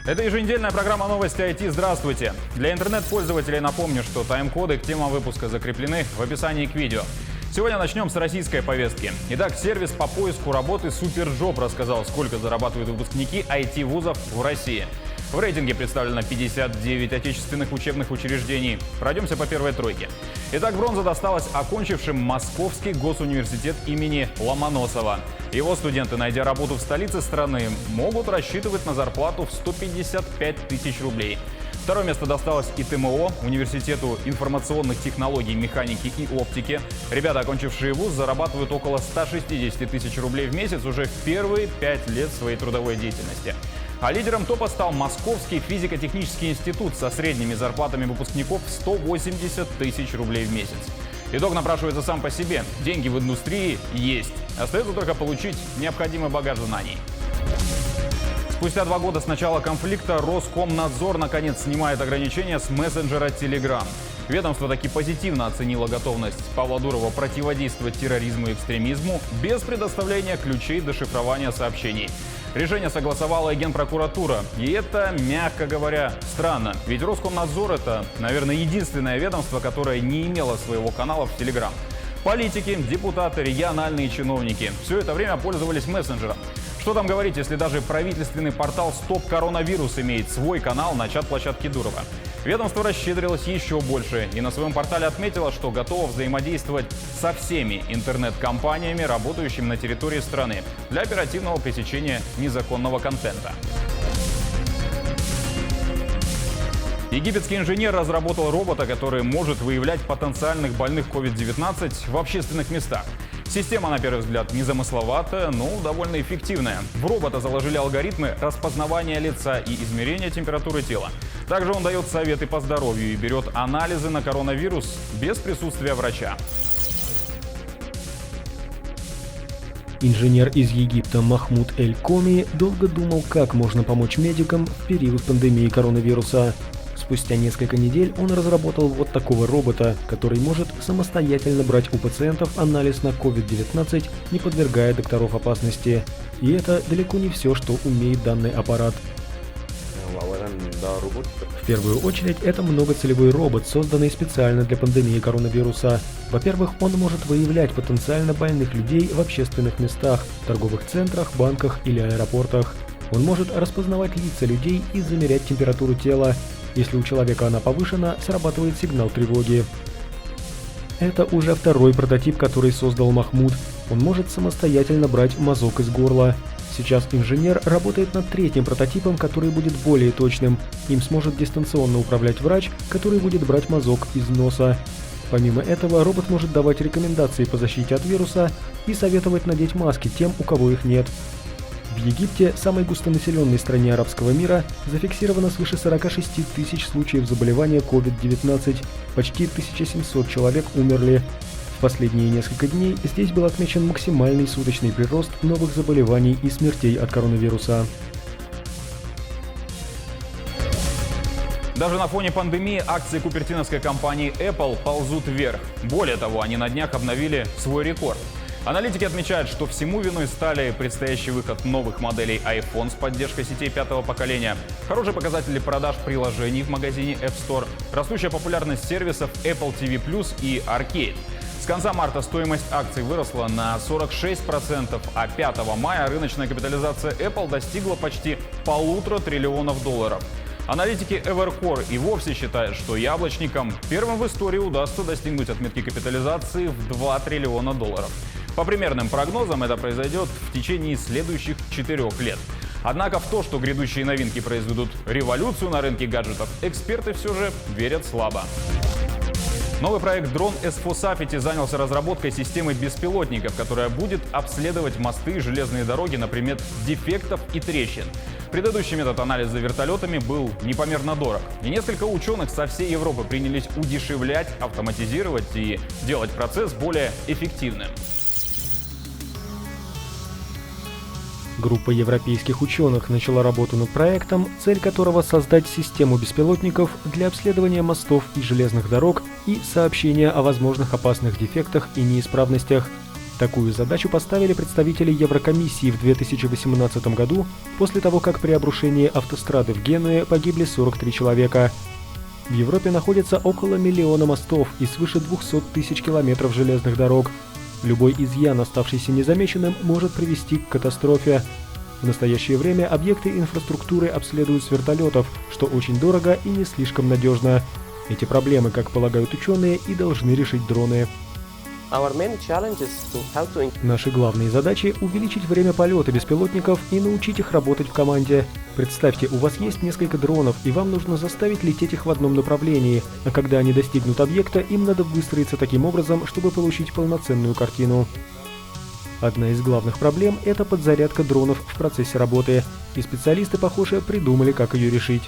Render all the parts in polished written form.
Это еженедельная программа новости IT. Здравствуйте! Для интернет-пользователей напомню, что тайм-коды к темам выпуска закреплены в описании к видео. Сегодня начнем с российской повестки. Итак, сервис по поиску работы SuperJob рассказал, сколько зарабатывают выпускники IT-вузов в России. В рейтинге представлено 59 отечественных учебных учреждений. Пройдемся по первой тройке. Итак, бронза досталась окончившим Московский госуниверситет имени Ломоносова. Его студенты, найдя работу в столице страны, могут рассчитывать на зарплату в 155 тысяч рублей. Второе место досталось ИТМО, Университету информационных технологий, механики и оптики. Ребята, окончившие вуз, зарабатывают около 160 тысяч рублей в месяц уже в первые 5 лет своей трудовой деятельности. А лидером топа стал Московский физико-технический институт со средними зарплатами выпускников в 180 тысяч рублей в месяц. Итог напрашивается сам по себе. Деньги в индустрии есть. Остается только получить необходимый багаж знаний. Спустя 2 года с начала конфликта Роскомнадзор наконец снимает ограничения с мессенджера Telegram. Ведомство таки позитивно оценило готовность Павла Дурова противодействовать терроризму и экстремизму без предоставления ключей дешифрования сообщений. Решение согласовала и Генпрокуратура. И это, мягко говоря, странно. Ведь Роскомнадзор — это, наверное, единственное ведомство, которое не имело своего канала в Telegram. Политики, депутаты, региональные чиновники — все это время пользовались мессенджером. Что там говорить, если даже правительственный портал «Стоп Коронавирус» имеет свой канал на чат-площадке Дурова. Ведомство расщедрилось еще больше и на своем портале отметило, что готово взаимодействовать со всеми интернет-компаниями, работающими на территории страны, для оперативного пресечения незаконного контента. Египетский инженер разработал робота, который может выявлять потенциальных больных COVID-19 в общественных местах. Система, на первый взгляд, незамысловатая, но довольно эффективная. В робота заложили алгоритмы распознавания лица и измерения температуры тела. Также он дает советы по здоровью и берет анализы на коронавирус без присутствия врача. Инженер из Египта Махмуд Эль-Коми долго думал, как можно помочь медикам в период пандемии коронавируса. Спустя несколько недель он разработал вот такого робота, который может самостоятельно брать у пациентов анализ на COVID-19, не подвергая докторов опасности. И это далеко не все, что умеет данный аппарат. В первую очередь, это многоцелевой робот, созданный специально для пандемии коронавируса. Во-первых, он может выявлять потенциально больных людей в общественных местах, торговых центрах, банках или аэропортах. Он может распознавать лица людей и замерять температуру тела. Если у человека она повышена, срабатывает сигнал тревоги. Это уже второй прототип, который создал Махмуд. Он может самостоятельно брать мазок из горла. Сейчас инженер работает над третьим прототипом, который будет более точным. Им сможет дистанционно управлять врач, который будет брать мазок из носа. Помимо этого, робот может давать рекомендации по защите от вируса и советовать надеть маски тем, у кого их нет. В Египте, самой густонаселенной стране арабского мира, зафиксировано свыше 46 тысяч случаев заболевания COVID-19. Почти 1700 человек умерли. В последние несколько дней здесь был отмечен максимальный суточный прирост новых заболеваний и смертей от коронавируса. Даже на фоне пандемии акции купертиновской компании Apple ползут вверх. Более того, они на днях обновили свой рекорд. Аналитики отмечают, что всему виной стали предстоящий выход новых моделей iPhone с поддержкой сетей 5-го поколения, хорошие показатели продаж приложений в магазине App Store, растущая популярность сервисов Apple TV Plus и Arcade. С конца марта стоимость акций выросла на 46%, а 5 мая рыночная капитализация Apple достигла почти $1,5 триллиона. Аналитики Evercore и вовсе считают, что яблочникам первым в истории удастся достигнуть отметки капитализации в $2 триллиона. По примерным прогнозам, это произойдет в течение следующих 4 лет. Однако в то, что грядущие новинки произведут революцию на рынке гаджетов, эксперты все же верят слабо. Новый проект Drone S4 Safety занялся разработкой системы беспилотников, которая будет обследовать мосты и железные дороги на предмет дефектов и трещин. Предыдущий метод анализа вертолетами был непомерно дорог, и несколько ученых со всей Европы принялись удешевлять, автоматизировать и делать процесс более эффективным. Группа европейских ученых начала работу над проектом, цель которого — создать систему беспилотников для обследования мостов и железных дорог и сообщения о возможных опасных дефектах и неисправностях. Такую задачу поставили представители Еврокомиссии в 2018 году, после того, как при обрушении автострады в Генуе погибли 43 человека. В Европе находится около миллиона мостов и свыше 200 тысяч километров железных дорог. Любой изъян, оставшийся незамеченным, может привести к катастрофе. В настоящее время объекты инфраструктуры обследуют с вертолетов, что очень дорого и не слишком надежно. Эти проблемы, как полагают ученые, и должны решить дроны. Наши главные задачи – увеличить время полета беспилотников и научить их работать в команде. Представьте, у вас есть несколько дронов, и вам нужно заставить лететь их в одном направлении, а когда они достигнут объекта, им надо выстроиться таким образом, чтобы получить полноценную картину. Одна из главных проблем – это подзарядка дронов в процессе работы, и специалисты, похоже, придумали, как ее решить.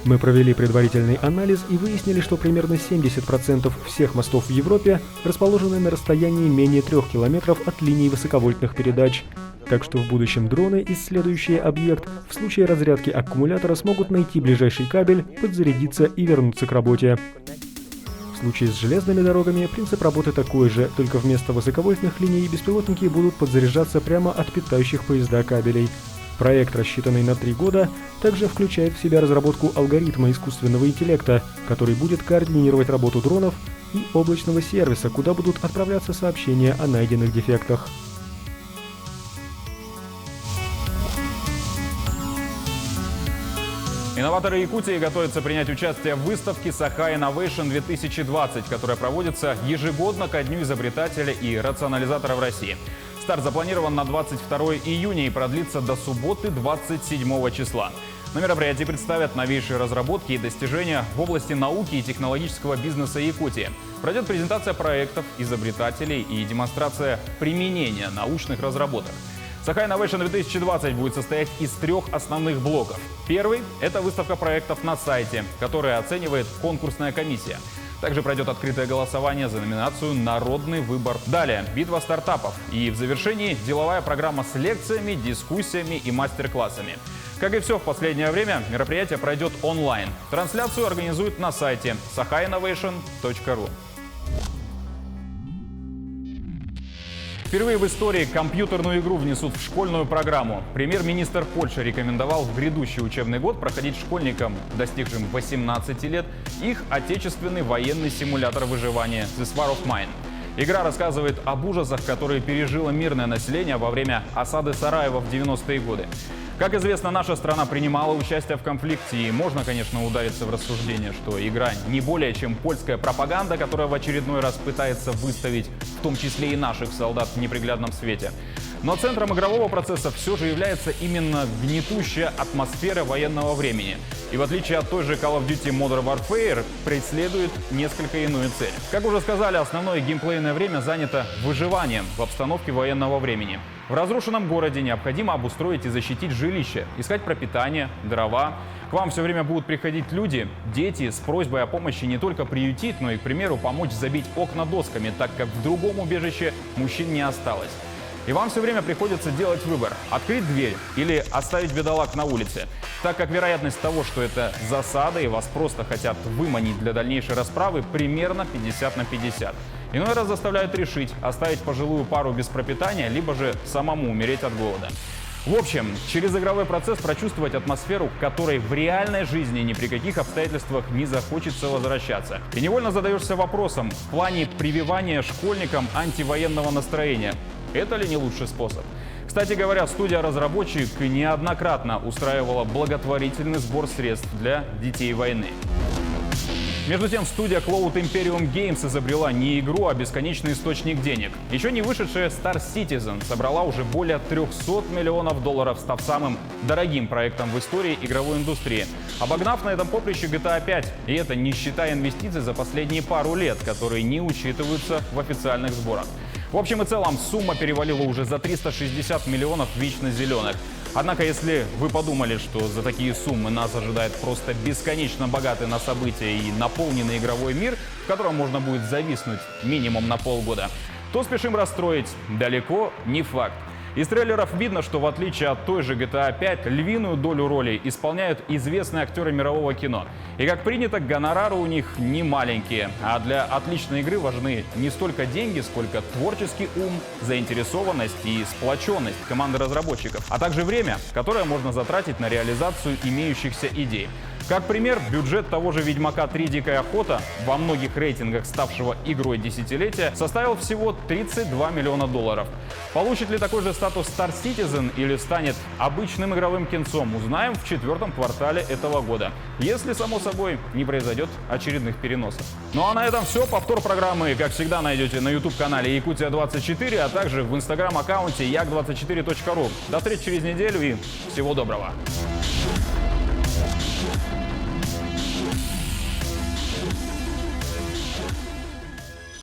Мы провели предварительный анализ и выяснили, что примерно 70% всех мостов в Европе расположены на расстоянии менее 3 километров от линий высоковольтных передач. Так что в будущем дроны, исследующие объект, в случае разрядки аккумулятора смогут найти ближайший кабель, подзарядиться и вернуться к работе. В случае с железными дорогами принцип работы такой же, только вместо высоковольтных линий беспилотники будут подзаряжаться прямо от питающих поезда кабелей. Проект, рассчитанный на 3 года, также включает в себя разработку алгоритма искусственного интеллекта, который будет координировать работу дронов, и облачного сервиса, куда будут отправляться сообщения о найденных дефектах. Инноваторы Якутии готовятся принять участие в выставке Saha Innovation 2020, которая проводится ежегодно ко Дню изобретателя и рационализатора в России. Старт запланирован на 22 июня и продлится до субботы 27 числа. На мероприятии представят новейшие разработки и достижения в области науки и технологического бизнеса Якутии. Пройдет презентация проектов, изобретателей и демонстрация применения научных разработок. Saha Innovation 2020 будет состоять из 3 основных блоков. Первый – это выставка проектов на сайте, которую оценивает конкурсная комиссия. Также пройдет открытое голосование за номинацию «Народный выбор». Далее – битва стартапов. И в завершении – деловая программа с лекциями, дискуссиями и мастер-классами. Как и все в последнее время, мероприятие пройдет онлайн. Трансляцию организуют на сайте sahainnovation.ru. Впервые в истории компьютерную игру внесут в школьную программу. Премьер-министр Польши рекомендовал в грядущий учебный год проходить школьникам, достигшим 18 лет, их отечественный военный симулятор выживания «The War of Mine». Игра рассказывает об ужасах, которые пережило мирное население во время осады Сараева в 90-е годы. Как известно, наша страна принимала участие в конфликте, и можно, конечно, удариться в рассуждение, что игра не более чем польская пропаганда, которая в очередной раз пытается выставить в том числе и наших солдат в неприглядном свете. Но центром игрового процесса все же является именно гнетущая атмосфера военного времени. И в отличие от той же Call of Duty Modern Warfare, преследует несколько иную цель. Как уже сказали, основное геймплейное время занято выживанием в обстановке военного времени. В разрушенном городе необходимо обустроить и защитить жилище, искать пропитание, дрова. К вам все время будут приходить люди, дети, с просьбой о помощи не только приютить, но и, к примеру, помочь забить окна досками, так как в другом убежище мужчин не осталось. И вам все время приходится делать выбор – открыть дверь или оставить бедолаг на улице, так как вероятность того, что это засада и вас просто хотят выманить для дальнейшей расправы, примерно 50 на 50. Иной раз заставляют решить – оставить пожилую пару без пропитания, либо же самому умереть от голода. В общем, через игровой процесс прочувствовать атмосферу, к которой в реальной жизни ни при каких обстоятельствах не захочется возвращаться. И невольно задаешься вопросом в плане прививания школьникам антивоенного настроения. Это ли не лучший способ? Кстати говоря, студия-разработчик неоднократно устраивала благотворительный сбор средств для детей войны. Между тем, студия Cloud Imperium Games изобрела не игру, а бесконечный источник денег. Еще не вышедшая Star Citizen собрала уже более 300 миллионов долларов, став самым дорогим проектом в истории игровой индустрии, обогнав на этом поприще GTA 5. И это не считая инвестиций за последние пару лет, которые не учитываются в официальных сборах. В общем и целом, сумма перевалила уже за 360 миллионов вечно зеленых. Однако, если вы подумали, что за такие суммы нас ожидает просто бесконечно богатый на события и наполненный игровой мир, в котором можно будет зависнуть минимум на полгода, то спешим расстроить. Далеко не факт. Из трейлеров видно, что в отличие от той же GTA 5, львиную долю ролей исполняют известные актеры мирового кино. И как принято, гонорары у них не маленькие. А для отличной игры важны не столько деньги, сколько творческий ум, заинтересованность и сплоченность команды разработчиков, а также время, которое можно затратить на реализацию имеющихся идей. Как пример, бюджет того же «Ведьмака 3. Дикая охота», во многих рейтингах ставшего игрой десятилетия, составил всего $32 миллиона. Получит ли такой же статус Star Citizen или станет обычным игровым кинцом, узнаем в 4-м квартале этого года, если, само собой, не произойдет очередных переносов. Ну а на этом все. Повтор программы, как всегда, найдете на YouTube-канале Якутия24, а также в Instagram-аккаунте як24.ru. До встречи через неделю и всего доброго!